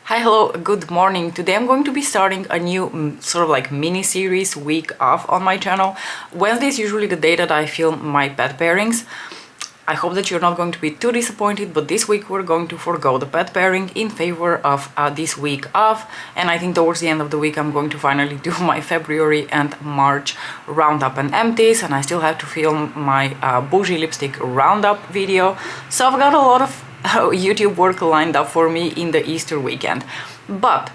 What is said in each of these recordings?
Hi, hello, good morning. Today I'm going to be starting a new sort of like mini series week off on my channel. Wednesday is usually the day that I film my pet pairings. I hope that you're not going to be too disappointed, but this week we're going to forgo the pet pairing in favor of this week off. And I think towards the end of the week I'm going to finally do my February and March roundup and empties, and I still have to film my bougie lipstick roundup video. So I've got a lot of YouTube work lined up for me in the Easter weekend. But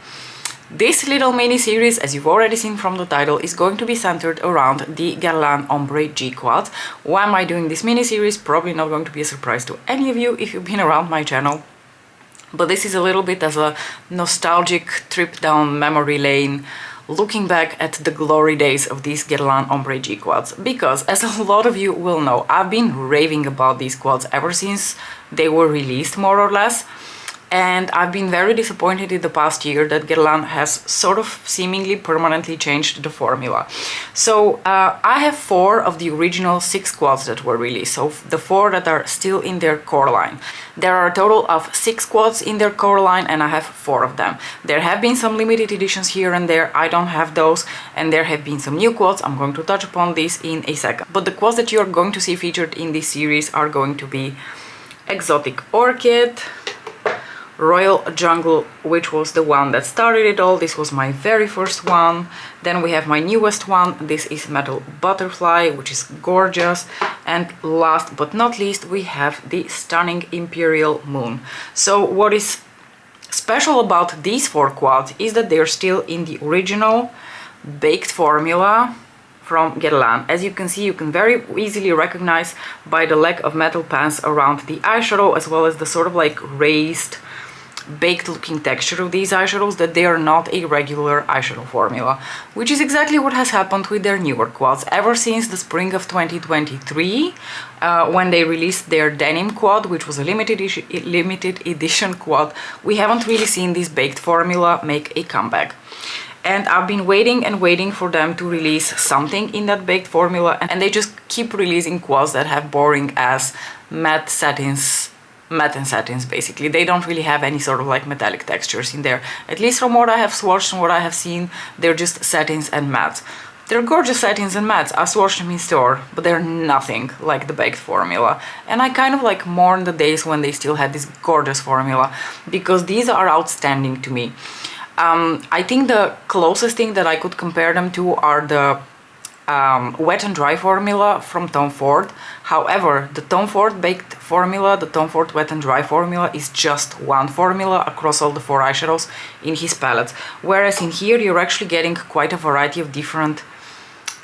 this little mini series, as you've already seen from the title, is going to be centered around the Guerlain Ombres G quads. Why am I doing this mini series? Probably not going to be a surprise to any of you if you've been around my channel. But this is a little bit as a nostalgic trip down memory lane, looking back at the glory days of these Guerlain Ombres G quads, because as a lot of you will know, I've been raving about these quads ever since they were released, more or less. And I've been very disappointed in the past year that Guerlain has sort of seemingly permanently changed the formula. So I have 4 of the original 6 quads that were released, so the 4 that are still in their core line. There are a total of 6 quads in their core line and I have 4 of them. There have been some limited editions here and there, I don't have those, and there have been some new quads. I'm going to touch upon this in a second. But the quads that you're going to see featured in this series are going to be Exotic Orchid, Royal Jungle, which was the one that started it all. This was my very first one. Then we have my newest one. This is Metal Butterfly, which is gorgeous. And last but not least, we have the stunning Imperial Moon. So what is special about these 4 quads is that they're still in the original baked formula from Guerlain. As you can see, you can very easily recognize by the lack of metal pans around the eyeshadow, as well as the sort of like raised baked looking texture of these eyeshadows, that they are not a regular eyeshadow formula, which is exactly what has happened with their newer quads. Ever since the spring of 2023, when they released their denim quad, which was a limited edition quad, we haven't really seen this baked formula make a comeback. And I've been waiting and waiting for them to release something in that baked formula, and they just keep releasing quads that have boring as matte and satins basically. They don't really have any sort of like metallic textures in there. At least from what I have swatched and what I have seen, they're just satins and mattes. They're gorgeous satins and mattes. I swatched them in store, but they're nothing like the baked formula. And I kind of like mourn the days when they still had this gorgeous formula, because these are outstanding to me. I think the closest thing that I could compare them to are the wet and dry formula from Tom Ford. However, the Tom Ford baked formula, the Tom Ford wet and dry formula, is just one formula across all the 4 eyeshadows in his palettes, whereas in here you're actually getting quite a variety of different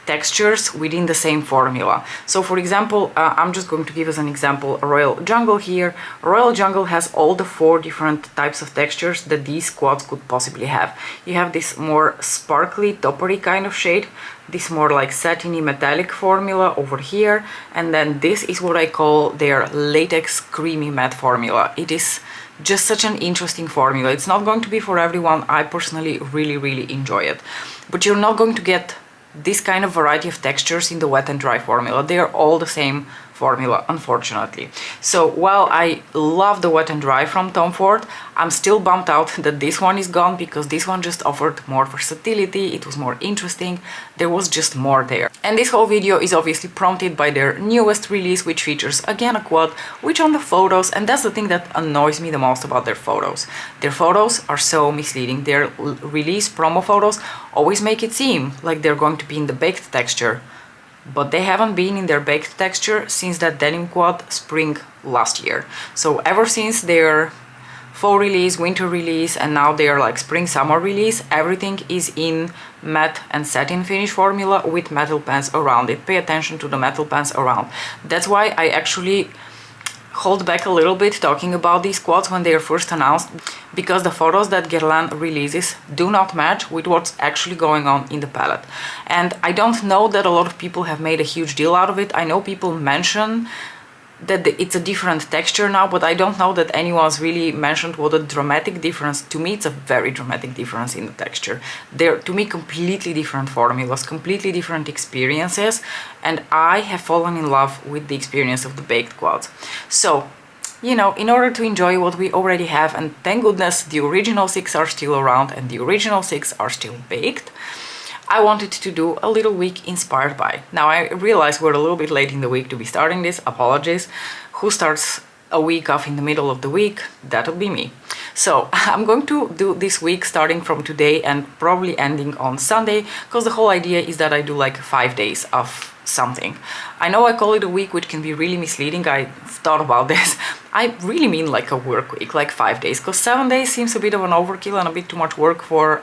textures within the same formula. So for example, I'm just going to give as an example Royal Jungle here. Royal Jungle has all the 4 different types of textures that these quads could possibly have. You have this more sparkly, toppery kind of shade, this more like satiny metallic formula over here, and then this is what I call their latex creamy matte formula. It is just such an interesting formula. It's not going to be for everyone. I personally really enjoy it, but you're not going to get this kind of variety of textures in the wet and dry formula. They are all the same formula, unfortunately. So while I love the wet and dry from Tom Ford, I'm still bummed out that this one is gone, because this one just offered more versatility, it was more interesting, there was just more there. And this whole video is obviously prompted by their newest release, which features again a quad, which on the photos, and that's the thing that annoys me the most about their photos. Their photos are so misleading. Their release promo photos always make it seem like they're going to be in the baked texture, but they haven't been in their baked texture since that denim quad spring last year. So ever since their fall release, winter release, and now their like spring summer release, everything is in matte and satin finish formula with metal pans around it. Pay attention to the metal pans around. That's why I actually hold back a little bit talking about these quads when they are first announced, because the photos that Guerlain releases do not match with what's actually going on in the palette. And I don't know that a lot of people have made a huge deal out of it. I know people mention that it's a different texture now, but I don't know that anyone's really mentioned what a dramatic difference. To me, it's a very dramatic difference in the texture. They're, to me, completely different formulas, completely different experiences, and I have fallen in love with the experience of the baked quads. So you know, in order to enjoy what we already have, and thank goodness the original 6 are still around and the original 6 are still baked, I wanted to do a little week inspired by. Now I realize we're a little bit late in the week to be starting this, apologies. Who starts a week off in the middle of the week? That'll be me. So I'm going to do this week starting from today and probably ending on Sunday, because the whole idea is that I do like 5 days of something. I know I call it a week, which can be really misleading. I thought about this. I really mean like a work week, like 5 days, because 7 days seems a bit of an overkill and a bit too much work for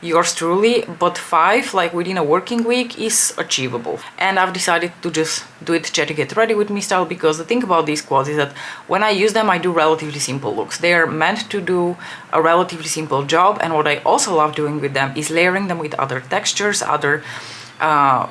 yours truly, but 5, like within a working week, is achievable. And I've decided to just do it to get ready with me style, because the thing about these quads is that when I use them I do relatively simple looks. They're meant to do a relatively simple job, and what I also love doing with them is layering them with other textures, other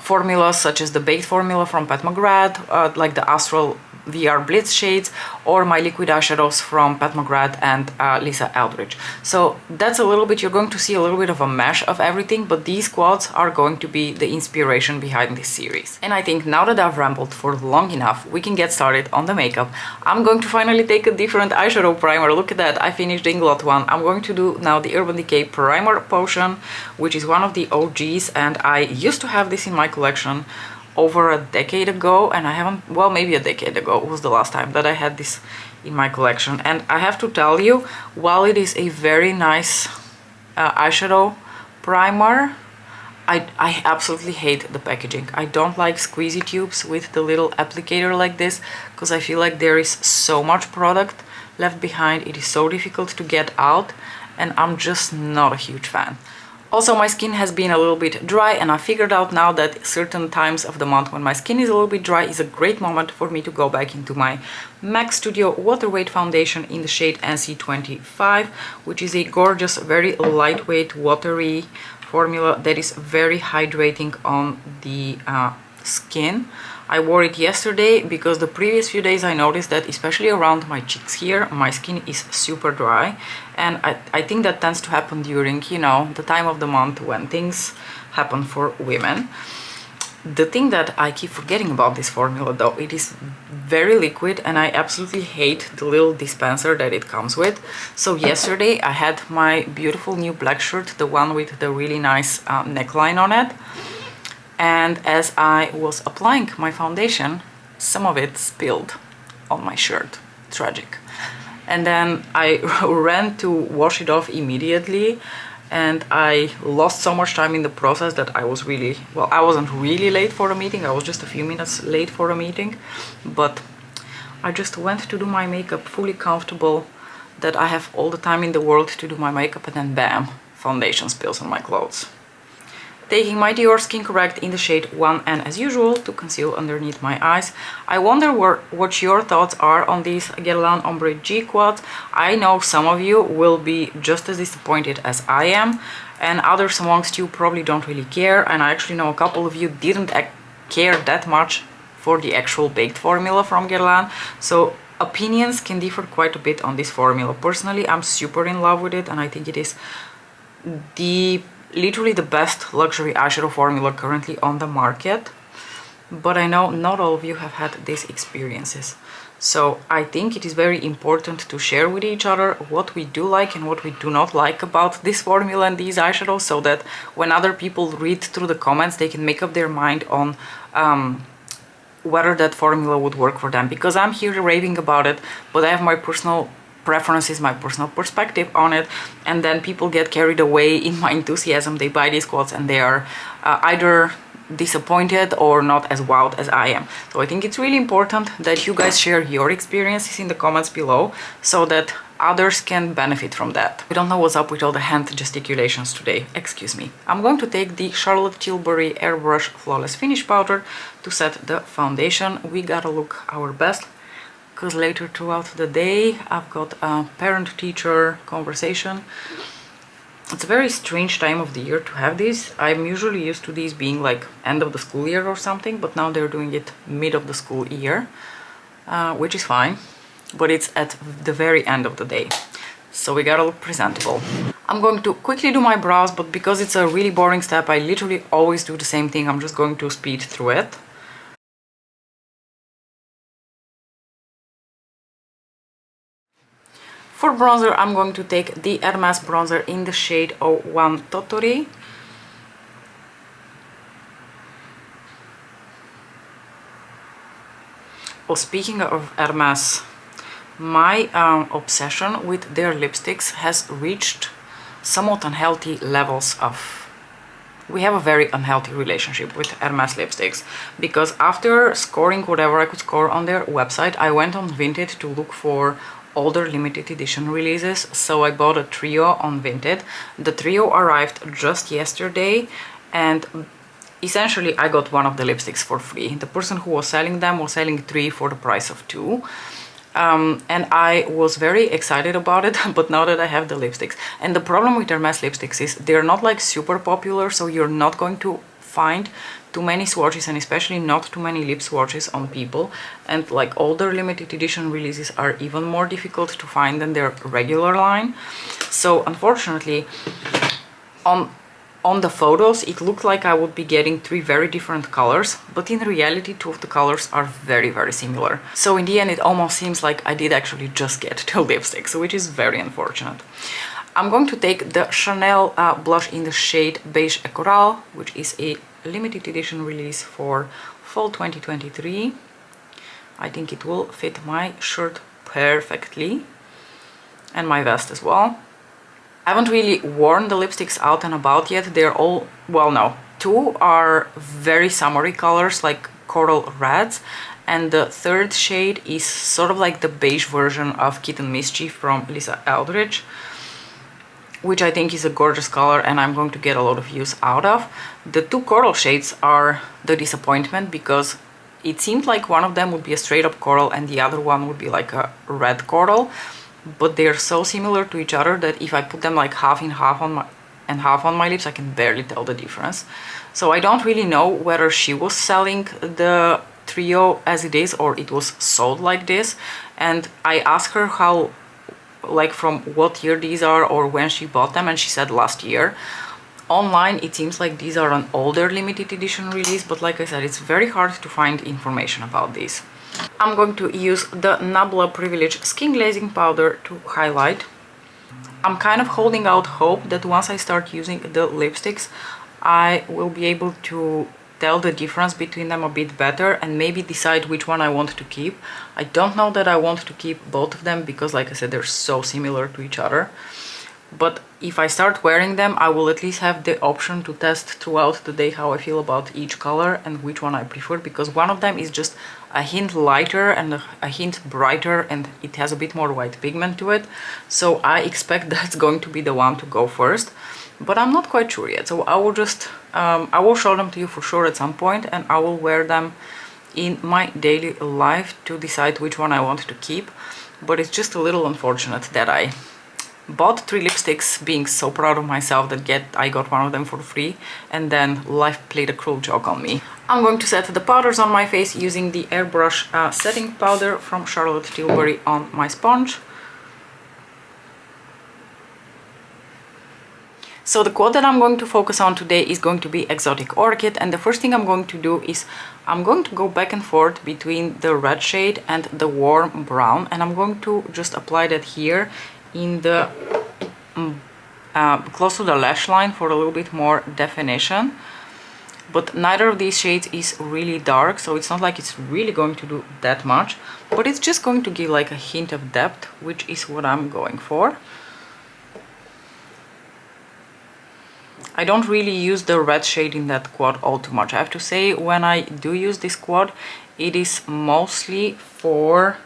formulas, such as the baked formula from Pat McGrath, like the Astral VR Blitz shades, or my liquid eyeshadows from Pat McGrath and Lisa Eldridge. So that's a little bit, you're going to see a little bit of a mesh of everything, but these quads are going to be the inspiration behind this series. And I think now that I've rambled for long enough, we can get started on the makeup. I'm going to finally take a different eyeshadow primer. Look at that, I finished the Inglot one. I'm going to do now the Urban Decay Primer Potion, which is one of the OGs, and I used to have this in my collection over a decade ago, and I haven't, well, maybe a decade ago was the last time that I had this in my collection. And I have to tell you, while it is a very nice eyeshadow primer, I absolutely hate the packaging. I don't like squeezy tubes with the little applicator like this, because I feel like there is so much product left behind. It is so difficult to get out, and I'm just not a huge fan. Also, my skin has been a little bit dry, and I figured out now that certain times of the month when my skin is a little bit dry is a great moment for me to go back into my MAC Studio Water Weight Foundation in the shade NC25, which is a gorgeous, very lightweight, watery formula that is very hydrating on the skin. I wore it yesterday because the previous few days I noticed that, especially around my cheeks here, my skin is super dry, and I think that tends to happen during, you know, the time of the month when things happen for women. The thing that I keep forgetting about this formula though, it is very liquid, and I absolutely hate the little dispenser that it comes with. So yesterday I had my beautiful new black shirt, the one with the really nice neckline on it. And as I was applying my foundation, some of it spilled on my shirt. Tragic. And then I ran to wash it off immediately, and I lost so much time in the process that I was really, well, I wasn't really late for a meeting, I was just a few minutes late for a meeting, but I just went to do my makeup fully comfortable that I have all the time in the world to do my makeup, and then bam, foundation spills on my clothes. Taking my Dior Skin Correct in the shade 1N as usual to conceal underneath my eyes. I wonder what your thoughts are on these Guerlain Ombres G quads. I know some of you will be just as disappointed as I am, and others amongst you probably don't really care, and I actually know a couple of you didn't care that much for the actual baked formula from Guerlain. So opinions can differ quite a bit on this formula. Personally, I'm super in love with it, and I think it is literally the best luxury eyeshadow formula currently on the market, but I know not all of you have had these experiences. So I think it is very important to share with each other what we do like and what we do not like about this formula and these eyeshadows, so that when other people read through the comments, they can make up their mind on whether that formula would work for them. Because I'm here raving about it, but I have my personal preferences, my personal perspective on it, and then people get carried away in my enthusiasm. They buy these quads and they are either disappointed or not as wowed as I am. So I think it's really important that you guys share your experiences in the comments below, so that others can benefit from that. I don't know what's up with all the hand gesticulations today, excuse me. I'm going to take the Charlotte Tilbury Airbrush Flawless Finish Powder to set the foundation. We gotta look our best, because later throughout the day I've got a parent-teacher conversation. It's a very strange time of the year to have these. I'm usually used to these being like end of the school year or something, but now they're doing it mid of the school year, which is fine, but it's at the very end of the day, so we gotta look presentable. I'm going to quickly do my brows, but because it's a really boring step, I literally always do the same thing. I'm just going to speed through it. For bronzer, I'm going to take the Hermes bronzer in the shade 01 Totori. Oh, speaking of Hermes, my obsession with their lipsticks has reached somewhat unhealthy levels of... We have a very unhealthy relationship with Hermes lipsticks, because after scoring whatever I could score on their website, I went on Vinted to look for older limited edition releases, so I bought a trio on Vinted. The trio arrived just yesterday, and essentially I got one of the lipsticks for free. The person who was selling them was selling 3 for the price of 2. And I was very excited about it, but now that I have the lipsticks, and the problem with Hermes lipsticks is they're not like super popular, so you're not going to find too many swatches, and especially not too many lip swatches on people. And like older limited edition releases are even more difficult to find than their regular line. So unfortunately, on the photos it looked like I would be getting 3 very different colors, but in reality 2 of the colors are very, very similar. So in the end it almost seems like I did actually just get 2 lipsticks, which is very unfortunate. I'm going to take the Chanel blush in the shade Beige et Coral, which is a limited edition release for fall 2023. I think it will fit my shirt perfectly, and my vest as well. I haven't really worn the lipsticks out and about yet. They're all, well, no, 2 are very summery colors like coral reds, and the 3rd shade is sort of like the beige version of Kitten Mischief from Lisa Eldridge, which I think is a gorgeous color and I'm going to get a lot of use out of. The 2 coral shades are the disappointment, because it seemed like one of them would be a straight up coral and the other one would be like a red coral, but they're so similar to each other that if I put them like half in half on my lips, I can barely tell the difference. So I don't really know whether she was selling the trio as it is or it was sold like this, and I asked her how, like from what year these are or when she bought them, and she said last year. Online it seems like these are an older limited edition release, but like I said, it's very hard to find information about these. I'm going to use the Nabla Privilege Skin Glazing Powder to highlight. I'm kind of holding out hope that once I start using the lipsticks, I will be able to tell the difference between them a bit better and maybe decide which one I want to keep. I don't know that I want to keep both of them because, like I said, they're so similar to each other. But if I start wearing them, I will at least have the option to test throughout the day how I feel about each color and which one I prefer, because one of them is just a hint lighter and a hint brighter and it has a bit more white pigment to it. So I expect that's going to be the one to go first, but I'm not quite sure yet. So I will just, I will show them to you for sure at some point, and I will wear them in my daily life to decide which one I want to keep. But it's just a little unfortunate that I bought 3 lipsticks being so proud of myself that I got one of them for free, and then life played a cruel joke on me. I'm going to set the powders on my face using the Airbrush setting powder from Charlotte Tilbury on my sponge. So the quad that I'm going to focus on today is going to be Exotic Orchid, and the first thing I'm going to do is I'm going to go back and forth between the red shade and the warm brown, and I'm going to just apply that here in the close to the lash line for a little bit more definition. But neither of these shades is really dark, so it's not like it's really going to do that much, but it's just going to give like a hint of depth, which is what I'm going for. I don't really use the red shade in that quad all too much. I have to say, when I do use this quad, it is mostly for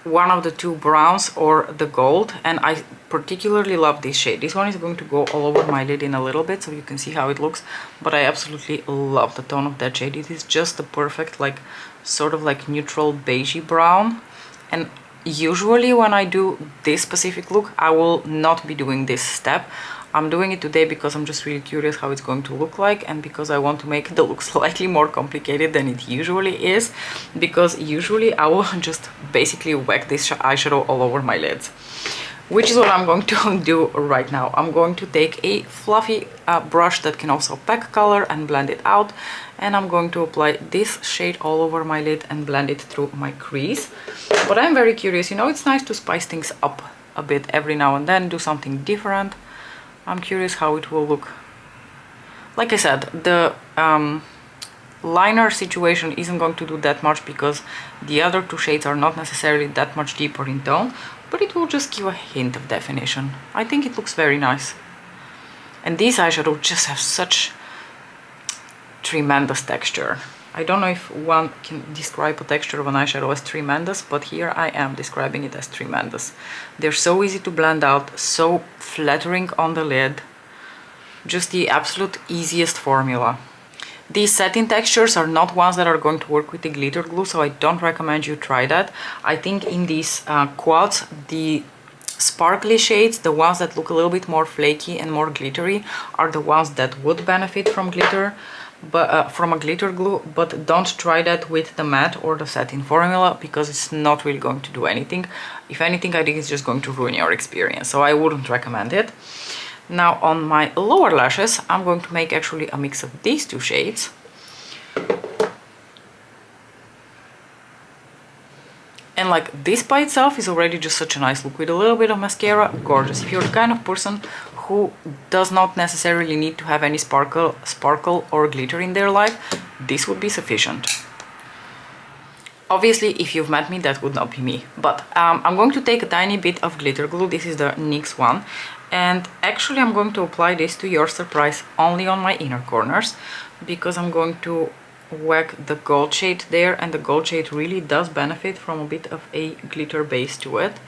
one of the 2 browns or the gold, and I particularly love this shade. This one is going to go all over my lid in a little bit so you can see how it looks, but I absolutely love the tone of that shade. It is just the perfect, like, sort of like neutral beigey brown, and usually when I do this specific look I will not be doing this step. I'm doing it today because I'm just really curious how it's going to look like, and because I want to make the look slightly more complicated than it usually is, because usually I will just basically whack this eyeshadow all over my lids, which is what I'm going to do right now. I'm going to take a fluffy brush that can also pack color and blend it out, and I'm going to apply this shade all over my lid and blend it through my crease. But I'm very curious, you know, it's nice to spice things up a bit every now and then, do something different. I'm curious how it will look. Like I said, the liner situation isn't going to do that much because the other two shades are not necessarily that much deeper in tone, but it will just give a hint of definition. I think it looks very nice. And these eyeshadows just have such tremendous texture. I don't know if one can describe a texture of an eyeshadow as tremendous, but here I am describing it as tremendous. They're so easy to blend out, so flattering on the lid. Just the absolute easiest formula. These satin textures are not ones that are going to work with the glitter glue, so I don't recommend you try that. I think in these quads, the sparkly shades, the ones that look a little bit more flaky and more glittery, are the ones that would benefit from glitter, but from a glitter glue. But don't try that with the matte or the satin formula, because it's not really going to do anything. If anything, I think it's just going to ruin your experience, so I wouldn't recommend it. Now on my lower lashes, I'm going to make actually a mix of these two shades. And like this by itself is already just such a nice look with a little bit of mascara, gorgeous. If you're the kind of person who does not necessarily need to have any sparkle or glitter in their life, this would be sufficient. Obviously, if you've met me, that would not be me. But I'm going to take a tiny bit of glitter glue. This is the NYX one. And actually I'm going to apply this, to your surprise, only on my inner corners, because I'm going to whack the gold shade there, and the gold shade really does benefit from a bit of a glitter base to it.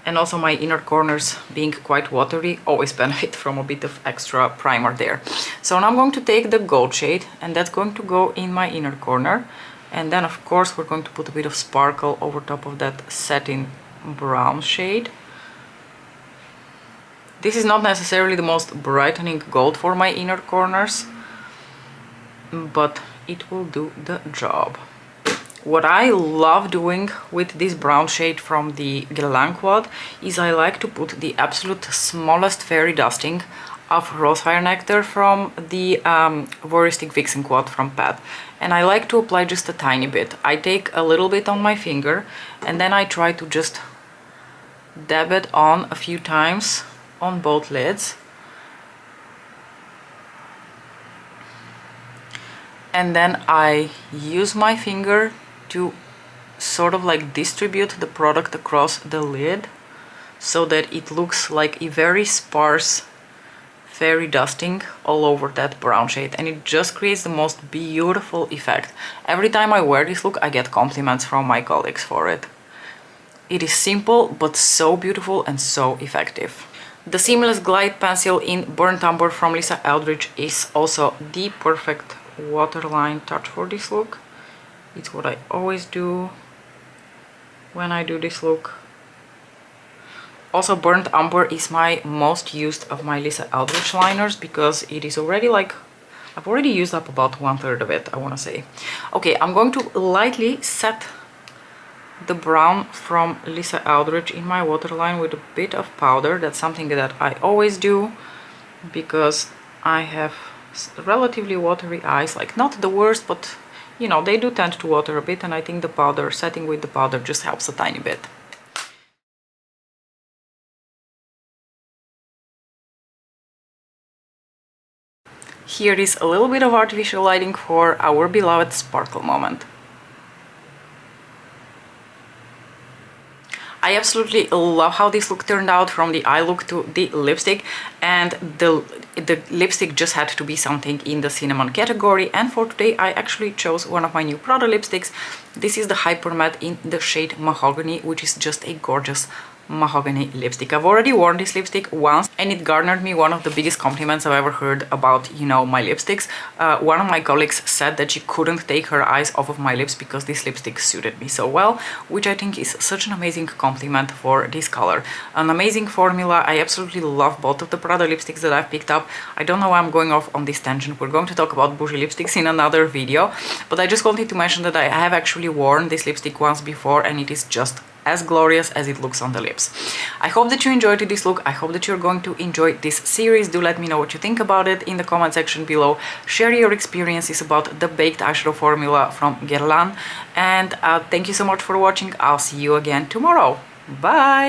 And also my inner corners, being quite watery, always benefit from a bit of extra primer there. So now I'm going to take the gold shade, and that's going to go in my inner corner. And then of course we're going to put a bit of sparkle over top of that satin brown shade. This is not necessarily the most brightening gold for my inner corners, but it will do the job. What I love doing with this brown shade from the Guerlain quad is I like to put the absolute smallest fairy dusting of Rosefire Nectar from the Voyeuristic Vixen quad from Pat. And I like to apply just a tiny bit. I take a little bit on my finger, and then I try to just dab it on a few times on both lids, and then I use my finger to sort of like distribute the product across the lid so that it looks like a very sparse fairy dusting all over that brown shade, and it just creates the most beautiful effect. Every time I wear this look, I get compliments from my colleagues for it. It is simple but so beautiful and so effective. The Seamless Glide Pencil in Burnt Umber from Lisa Eldridge is also the perfect waterline touch for this look. It's what I always do when I do this look. Also, Burnt Umber is my most used of my Lisa Eldridge liners, because it is already like, I've already used up about 1/3 of it, I want to say. Okay, I'm going to lightly set the brown from Lisa Eldridge in my waterline with a bit of powder. That's something that I always do because I have relatively watery eyes. Like, not the worst, but you know, they do tend to water a bit, and I think the powder, setting with the powder, just helps a tiny bit. Here is a little bit of artificial lighting for our beloved sparkle moment. I absolutely love how this look turned out, from the eye look to the lipstick, and the lipstick just had to be something in the cinnamon category. And for today I actually chose one of my new Prada lipsticks. This is the Hyper Matte in the shade Mahogany, which is just a gorgeous mahogany lipstick. I've already worn this lipstick once, and it garnered me one of the biggest compliments I've ever heard about, you know, my lipsticks. One of my colleagues said that she couldn't take her eyes off of my lips because this lipstick suited me so well, which I think is such an amazing compliment for this color. An amazing formula. I absolutely love both of the Prada lipsticks that I've picked up. I don't know why I'm going off on this tangent. We're going to talk about bougie lipsticks in another video, but I just wanted to mention that I have actually worn this lipstick once before, and it is just as glorious as it looks on the lips. I hope that you enjoyed this look. I hope that you're going to enjoy this series. Do let me know what you think about it in the comment section below. Share your experiences about the baked eyeshadow formula from Guerlain. And thank you so much for watching. I'll see you again tomorrow. Bye!